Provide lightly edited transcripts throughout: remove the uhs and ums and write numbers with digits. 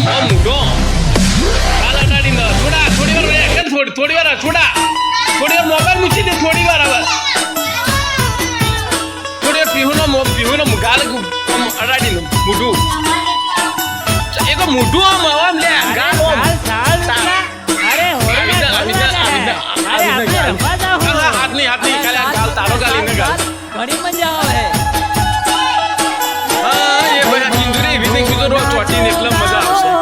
મોટો કાલ અડાડીને થોડી વાર એકદમ થોડી વાર મોબાઈલ મૂકી દે થોડી વાર હવે થોડી વાર પીહુનો ગાલ અડાડીને મોઢું એક મોઢું આમ લે ગાલ હાથની કાલે ગાલ તારો ગાલીને ગાલ ઘણી મજા આવે હા એ બધા ચિંદુરી એવી રીતે કીધું રોજ ચોટીને એટલે મજા આવશે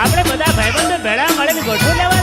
આપણે બધા ભાઈબંધો ભેળા મળીને ગોઠવું લેવા